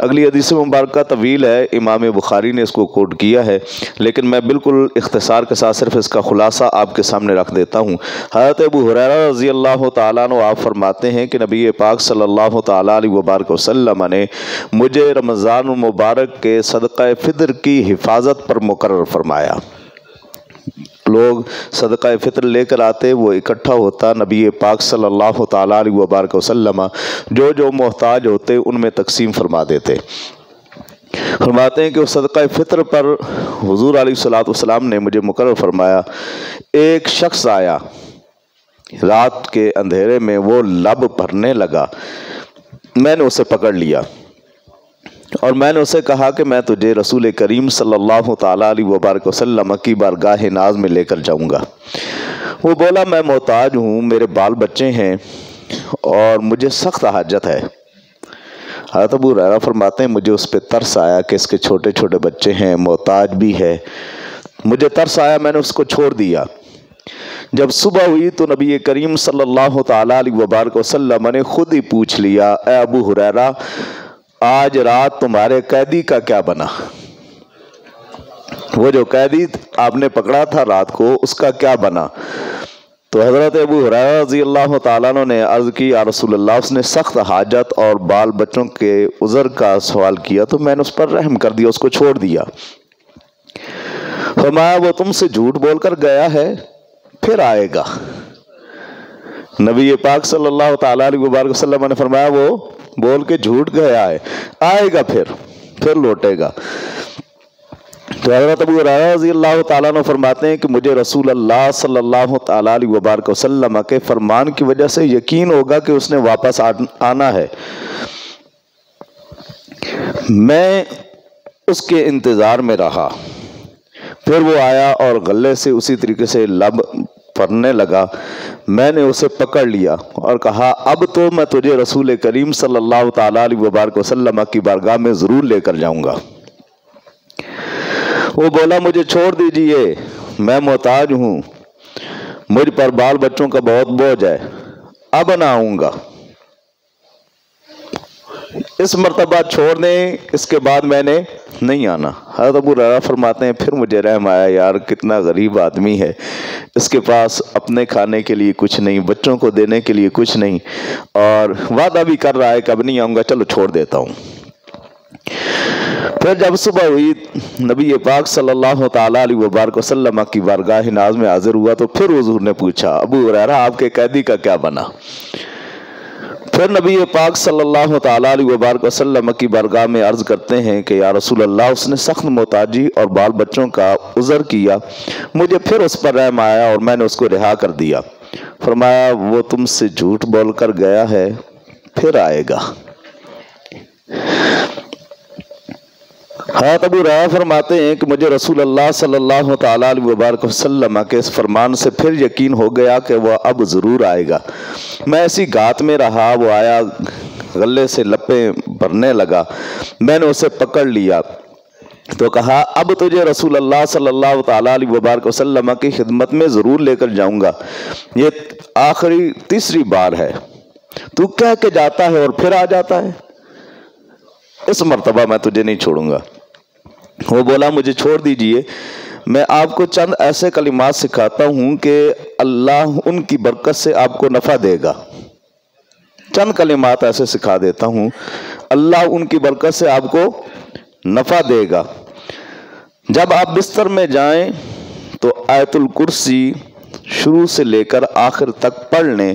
اگلی حدیث مبارکہ طویل ہے، امام بخاری نے اس کو کوٹ کیا ہے، لیکن میں بالکل اختصار کے ساتھ صرف اس کا خلاصہ آپ کے سامنے رکھ دیتا ہوں۔ حضرت ابو ہریرہ رضی اللہ تعالیٰ عنہ آپ فرماتے ہیں کہ نبی پاک صلی اللہ تعالیٰ علیہ وبارک وسلم نے مجھے رمضان المبارک کے صدقہ فطر کی حفاظت پر مقرر فرمایا۔ لوگ صدقہ فطر لے کر آتے، وہ اکٹھا ہوتا، نبی پاک صلی اللہ تعالیٰ علیہ وبارک وسلم جو محتاج ہوتے ان میں تقسیم فرما دیتے۔ فرماتے ہیں کہ اس صدقہ فطر پر حضور علیہ السلام نے مجھے مقرر فرمایا، ایک شخص آیا رات کے اندھیرے میں، وہ لب بھرنے لگا، میں نے اسے پکڑ لیا اور میں نے اسے کہا کہ میں تجھے رسول کریم صلی اللہ تعالیٰ علیہ وبارک وسلم کی بارگاہ ناز میں لے کر جاؤں گا۔ وہ بولا، میں محتاج ہوں، میرے بال بچے ہیں اور مجھے سخت حاجت ہے۔ حضرت ابو ہریرہ فرماتے ہیں مجھے اس پہ ترس آیا کہ اس کے چھوٹے چھوٹے بچے ہیں، محتاج بھی ہے، مجھے ترس آیا، میں نے اس کو چھوڑ دیا۔ جب صبح ہوئی تو نبی کریم صلی اللہ تعالیٰ علیہ وبارک وسلم نے خود ہی پوچھ لیا، اے ابو ہریرہ، آج رات تمہارے قیدی کا کیا بنا؟ وہ جو قیدی آپ نے پکڑا تھا رات کو، اس کا کیا بنا؟ تو حضرت ابو ہریرہ رضی اللہ تعالیٰ عنہ نے عرض کی، یا رسول اللہ، اس نے سخت حاجت اور بال بچوں کے عذر کا سوال کیا تو میں نے اس پر رحم کر دیا، اس کو چھوڑ دیا۔ فرمایا، وہ تم سے جھوٹ بول کر گیا ہے، پھر آئے گا۔ نبی پاک صلی اللہ تعالیٰ علیہ وبارک وسلم نے فرمایا، وہ بول کے جھوٹ گیا ہے، آئے گا، پھر لوٹے گا۔ تو حضرت ابو ہریرہ رضی اللہ تعالیٰ عنہ فرماتے ہیں کہ مجھے رسول اللہ صلی اللہ تعالیٰ علیہ وبارک وسلم کے فرمان کی وجہ سے یقین ہوگا کہ اس نے واپس آنا ہے۔ میں اس کے انتظار میں رہا، پھر وہ آیا اور غلے سے اسی طریقے سے لب پڑنے لگا، میں نے اسے پکڑ لیا اور کہا، اب تو میں تجھے رسول کریم صلی اللہ تعالیٰ علیہ وبارک وسلم کی بارگاہ میں ضرور لے کر جاؤں گا۔ وہ بولا، مجھے چھوڑ دیجئے، میں محتاج ہوں، مجھ پر بال بچوں کا بہت بوجھ ہے، اب نہ آؤں گا۔ اس مرتبہ چھوڑ دیں، اس کے بعد میں نے نہیں آنا۔ حضرت ابو ہریرہ فرماتے ہیں پھر مجھے رحم آیا، یار کتنا غریب آدمی ہے، اس کے پاس اپنے کھانے کے لیے کچھ نہیں، بچوں کو دینے کے لیے کچھ نہیں، اور وعدہ بھی کر رہا ہے کہ اب نہیں آؤں گا، چلو چھوڑ دیتا ہوں۔ پھر جب صبح ہوئی، نبی پاک صلی اللہ تعالیٰ علیہ وبارک وسلم کی بارگاہ ناز میں حاضر ہوا تو پھر حضور نے پوچھا، ابو ہریرہ، آپ کے قیدی کا کیا بنا؟ پھر نبی پاک صلی اللہ تعالیٰ علیہ وبارک وسلم کی بارگاہ میں عرض کرتے ہیں کہ یا رسول اللہ، اس نے سخت محتاجی اور بال بچوں کا عذر کیا، مجھے پھر اس پر رحم آیا اور میں نے اس کو رہا کر دیا۔ فرمایا، وہ تم سے جھوٹ بول کر گیا ہے، پھر آئے گا۔ حضرت ابو ہریرہ فرماتے ہیں کہ مجھے رسول اللہ صلی اللہ تعالیٰ علیہ وبارک وسلم کے اس فرمان سے پھر یقین ہو گیا کہ وہ اب ضرور آئے گا۔ میں ایسی گات میں رہا، وہ آیا، غلے سے لپیں بھرنے لگا، میں نے اسے پکڑ لیا تو کہا، اب تجھے رسول اللہ صلی اللہ تعالیٰ علیہ وبارک وسلم کی خدمت میں ضرور لے کر جاؤں گا، یہ آخری تیسری بار ہے، تو کہہ کے جاتا ہے اور پھر آ جاتا ہے، اس مرتبہ میں تجھے نہیں چھوڑوں گا۔ وہ بولا، مجھے چھوڑ دیجئے، میں آپ کو چند ایسے کلمات سکھاتا ہوں کہ اللہ ان کی برکت سے آپ کو نفع دے گا۔ چند کلمات ایسے سکھا دیتا ہوں، اللہ ان کی برکت سے آپ کو نفع دے گا۔ جب آپ بستر میں جائیں تو آیت الکرسی شروع سے لے کر آخر تک پڑھ لیں،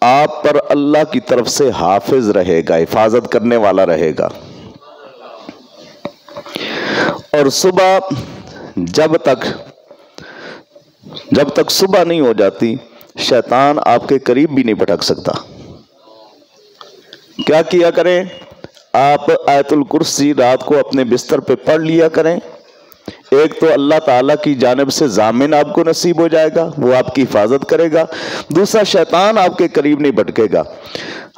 آپ پر اللہ کی طرف سے حافظ رہے گا، حفاظت کرنے والا رہے گا۔ اور صبح جب تک صبح نہیں ہو جاتی، شیطان آپ کے قریب بھی نہیں پٹک سکتا۔ کیا کیا کریں؟ آپ آیت الکرسی رات کو اپنے بستر پہ پڑھ لیا کریں۔ ایک تو اللہ تعالیٰ کی جانب سے ضامن آپ کو نصیب ہو جائے گا، وہ آپ کی حفاظت کرے گا۔ دوسرا، شیطان آپ کے قریب نہیں بھٹکے گا۔